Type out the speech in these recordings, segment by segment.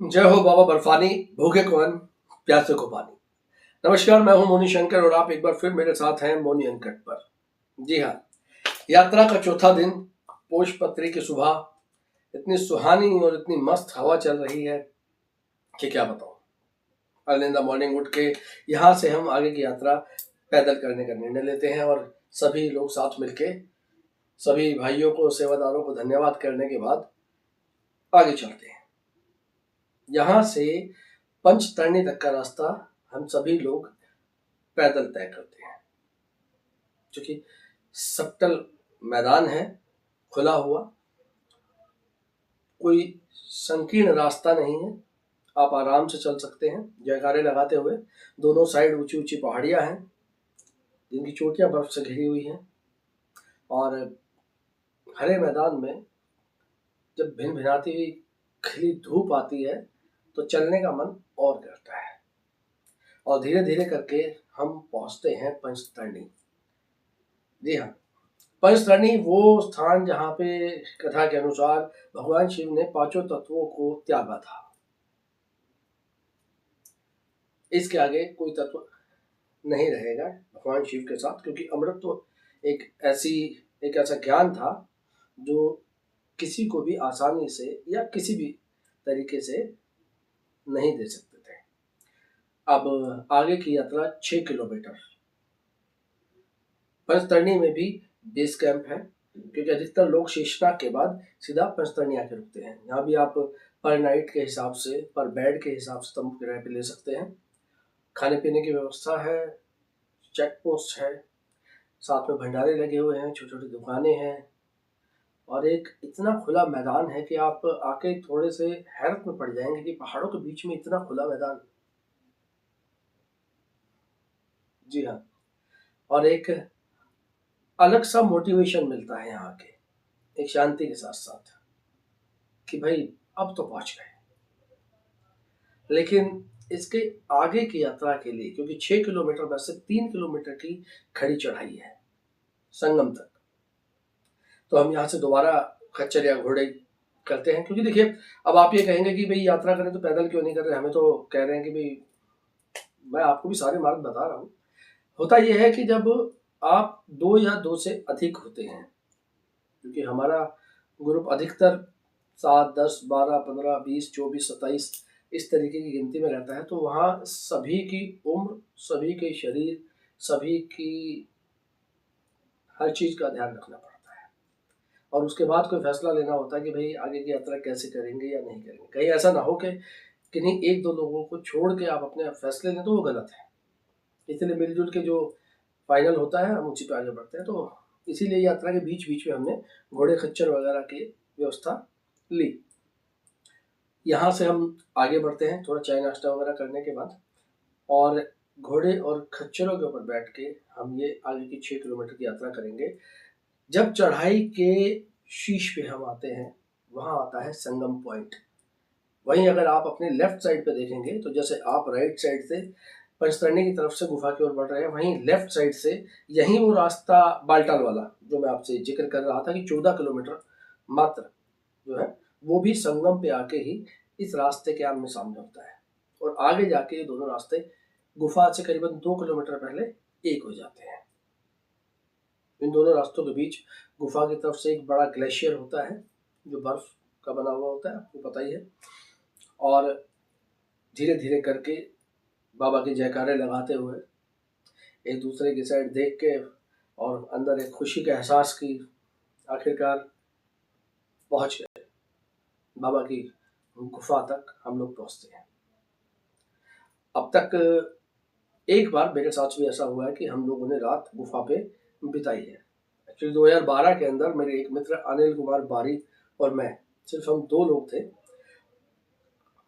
जय हो बाबा बर्फानी, भूखे को अन्न, प्यासे को पानी। नमस्कार, मैं हूं मोनी शंकर और आप एक बार फिर मेरे साथ हैं मोनी अनकट पर। जी हाँ, यात्रा का चौथा दिन, पोषपत्री की सुबह। इतनी सुहानी और इतनी मस्त हवा चल रही है कि क्या बताऊं। अर्ली इन द मॉर्निंग उठ के यहाँ से हम आगे की यात्रा पैदल करने का निर्णय लेते हैं और सभी लोग साथ मिलके सभी भाइयों को, सेवादारों को धन्यवाद करने के बाद आगे चलते हैं। यहाँ से पंचतरणी तक का रास्ता हम सभी लोग पैदल तय करते हैं, क्योंकि सट्टल मैदान है, खुला हुआ, कोई संकीर्ण रास्ता नहीं है। आप आराम से चल सकते हैं जयकारे लगाते हुए। दोनों साइड ऊंची ऊंची पहाड़ियां हैं जिनकी चोटियां बर्फ से घिरी हुई हैं, और हरे मैदान में जब भिन भिनाती हुई खिली धूप आती है तो चलने का मन और करता है। और धीरे धीरे करके हम पहुंचते हैं पंचतरणी। जी हाँ, पंचतरणी वो स्थान जहाँ पे कथा के अनुसार भगवान शिव ने पांचों तत्वों को त्यागा था। इसके आगे कोई तत्व नहीं रहेगा भगवान शिव के साथ, क्योंकि अमृत तो एक ऐसा ज्ञान था जो किसी को भी आसानी से या किसी भी तरीके से नहीं दे सकते थे। अब आगे की यात्रा 6 किलोमीटर। पंचतरणी में भी बेस कैंप है, क्योंकि अधिकतर लोग शेषनाग के बाद सीधा पंचतरणी आके रुकते हैं। यहाँ भी आप पर नाइट के हिसाब से, पर बेड के हिसाब से तंबू किराए पे ले सकते हैं। खाने पीने की व्यवस्था है, चेक पोस्ट है, साथ में भंडारे लगे हुए हैं, छोटी छोटी दुकानें हैं, और एक इतना खुला मैदान है कि आप आके थोड़े से हैरत में पड़ जाएंगे कि पहाड़ों के बीच में इतना खुला मैदान। जी हाँ, और एक अलग सा मोटिवेशन मिलता है यहाँ के, एक शांति के साथ साथ, कि भाई अब तो पहुंच गए। लेकिन इसके आगे की यात्रा के लिए, क्योंकि 6 किलोमीटर में से 3 किलोमीटर की खड़ी चढ़ाई है संगम तक, तो हम यहाँ से दोबारा खच्चर या घोड़े करते हैं। क्योंकि देखिए, अब आप ये कहेंगे कि भाई यात्रा करें तो पैदल क्यों नहीं कर रहे, हमें तो कह रहे हैं कि भाई, मैं आपको भी सारे मार्ग बता रहा हूँ। होता यह है कि जब आप दो या दो से अधिक होते हैं, क्योंकि हमारा ग्रुप अधिकतर 7, 10, 12, 15, 20, 24, 27 इस तरीके की गिनती में रहता है, तो वहाँ सभी की उम्र, सभी के शरीर, सभी की हर चीज़ का ध्यान रखना पड़ता है। और उसके बाद कोई फैसला लेना होता है कि भाई आगे की यात्रा कैसे करेंगे या नहीं करेंगे। कहीं ऐसा ना हो कि किन्हीं एक दो लोगों को छोड़ के आप अपने फैसले लें, तो वो गलत है। इसलिए मिलजुल के जो फाइनल होता है हम उसी पे आगे बढ़ते हैं। तो इसीलिए यात्रा के बीच बीच में हमने घोड़े खच्चर वगैरह की व्यवस्था ली। यहाँ से हम आगे बढ़ते हैं थोड़ा चाय नाश्ता वगैरह करने के बाद, और घोड़े और खच्चरों के ऊपर बैठ के हम ये आगे की 6 किलोमीटर की यात्रा करेंगे। जब चढ़ाई के शीश पे हम आते हैं, वहाँ आता है संगम पॉइंट। वहीं अगर आप अपने लेफ्ट साइड पे देखेंगे, तो जैसे आप राइट साइड से पंचतरणी की तरफ से गुफा की ओर बढ़ रहे हैं, वहीं लेफ्ट साइड से यहीं वो रास्ता बालटाल वाला जो मैं आपसे जिक्र कर रहा था कि 14 किलोमीटर मात्र जो है, वो भी संगम पे आके ही इस रास्ते के आमने सामने होता है। और आगे जाके ये दोनों रास्ते गुफा से करीबन 2 किलोमीटर पहले एक हो जाते हैं। इन दोनों रास्तों के बीच गुफा की तरफ से एक बड़ा ग्लेशियर होता है जो बर्फ का बना हुआ होता है, आपको पता ही है। और धीरे धीरे करके बाबा के जयकारे लगाते हुए, एक दूसरे की साइड देख के, और अंदर एक खुशी का एहसास की आखिरकार पहुंच गए बाबा की गुफा तक हम लोग पहुंचते हैं। अब तक एक बार मेरे साथ भी ऐसा हुआ है कि हम लोगों ने रात गुफा पे बिताई है। एक्चुअली 2012 के अंदर मेरे एक मित्र अनिल कुमार बारी और मैं, सिर्फ हम दो लोग थे।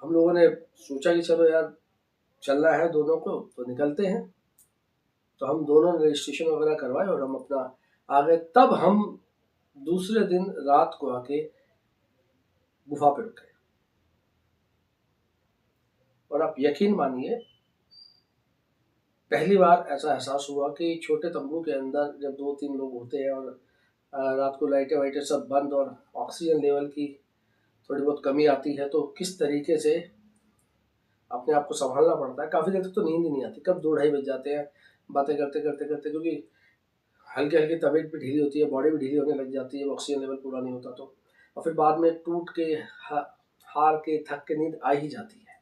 हम लोगों ने सोचा कि चलो यार, चलना है दोनों को तो निकलते हैं। तो हम दोनों ने रजिस्ट्रेशन वगैरह करवाए और हम अपना आ गए। तब हम दूसरे दिन रात को आके गुफा पे रुके, और आप यकीन मानिए, पहली बार ऐसा एहसास हुआ कि छोटे तंबू के अंदर जब 2-3 लोग होते हैं और रात को लाइटें वाइटें सब बंद और ऑक्सीजन लेवल की थोड़ी बहुत कमी आती है, तो किस तरीके से अपने आप को संभालना पड़ता है। काफ़ी देर तक तो नींद ही नहीं आती, कब 2-2:30 बज जाते हैं बातें करते करते करते, क्योंकि हल्की हल्की तबीयत भी ढीली होती है, बॉडी भी ढीली होने लग जाती है, ऑक्सीजन लेवल पूरा नहीं होता तो। और फिर बाद में टूट के हार के थक के नींद आ ही जाती है।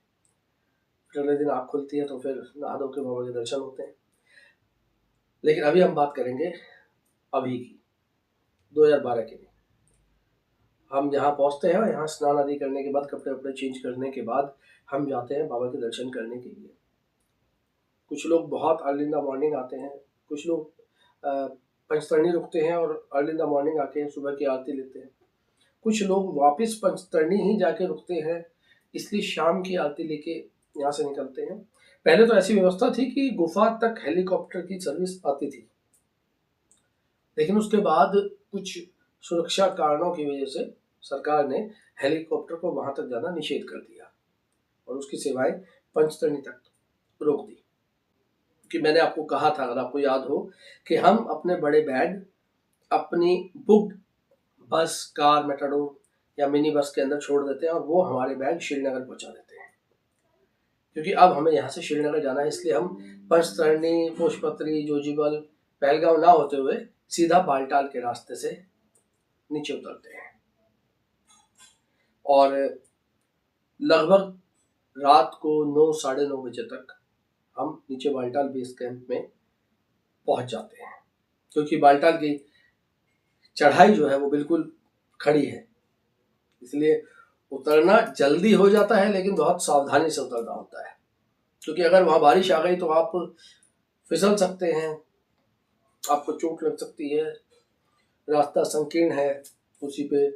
फिर अगले दिन आँख खुलती है तो फिर नहा धो के बाबा के दर्शन होते हैं। लेकिन अभी हम बात करेंगे अभी की, 2012 की। हम यहाँ पहुँचते हैं और यहाँ स्नान आदि करने के बाद, कपड़े वपड़े चेंज करने के बाद हम जाते हैं बाबा के दर्शन करने के लिए। कुछ लोग बहुत अर्ली इन द मॉर्निंग आते हैं, कुछ लोग पंचतरणी रुकते हैं और अर्ली इन द मॉर्निंग आके सुबह की आरती लेते हैं। कुछ लोग वापस पंचतरणी ही जाके रुकते हैं, इसलिए शाम की आरती लेके यहाँ से निकलते हैं। पहले तो ऐसी व्यवस्था थी कि गुफा तक हेलीकॉप्टर की सर्विस आती थी, लेकिन उसके बाद कुछ सुरक्षा कारणों की वजह से सरकार ने हेलीकॉप्टर को वहां तक जाना निषेध कर दिया और उसकी सेवाएं पंचतरणी तक रोक दी। कि मैंने आपको कहा था, अगर आपको याद हो, कि हम अपने बड़े बैग अपनी बुक्ड बस, कार, मेटाडोर या मिनी बस के अंदर छोड़ देते हैं और वो हमारे बैग श्रीनगर पहुंचा देते हैं। क्योंकि अब हमें यहाँ से श्रीनगर जाना है, इसलिए हम पंचतरणी, पुष्पत्री, जोजीबल, पहलगांव ना होते हुए सीधा बालटाल के रास्ते से नीचे उतरते हैं और लगभग रात को 9, 9:30 बजे तक हम नीचे बालटाल बेस कैंप में पहुंच जाते हैं। क्योंकि बालटाल की चढ़ाई जो है वो बिल्कुल खड़ी है, इसलिए उतरना जल्दी हो जाता है, लेकिन बहुत सावधानी से उतरना होता है। क्योंकि अगर वहाँ बारिश आ गई तो आप फिसल सकते हैं, आपको चोट लग सकती है, रास्ता संकीर्ण है, उसी पे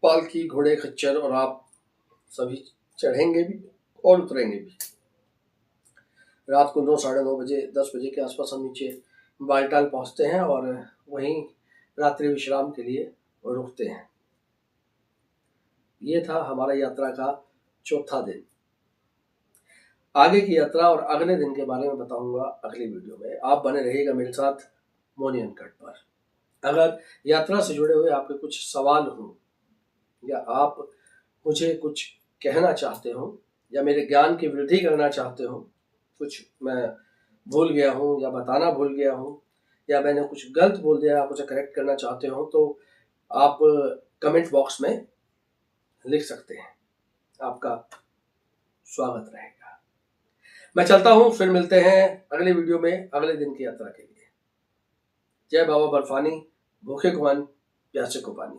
पालकी, घोड़े, खच्चर और आप सभी चढ़ेंगे भी और उतरेंगे भी। रात को 9, 9:30 बजे, 10 बजे के आसपास हम नीचे बालटाल पहुंचते हैं और वहीं रात्रि विश्राम के लिए रुकते हैं। ये था हमारा यात्रा का चौथा दिन। आगे की यात्रा और अगले दिन के बारे में बताऊंगा अगली वीडियो में। आप बने रहिएगा मेरे साथ मोनी अनकट पर। अगर यात्रा से जुड़े हुए आपके कुछ सवाल हों या आप मुझे कुछ कहना चाहते हो या मेरे ज्ञान की वृद्धि करना चाहते हो, कुछ मैं भूल गया हूँ या बताना भूल गया हूँ या मैंने कुछ गलत बोल दिया, आप उसे करेक्ट करना चाहते हो, तो आप कमेंट बॉक्स में लिख सकते हैं। आपका स्वागत रहेगा। मैं चलता हूँ, फिर मिलते हैं अगले वीडियो में अगले दिन की यात्रा के लिए। जय बाबा बर्फानी, भूखे को अन्न, प्यासे को पानी।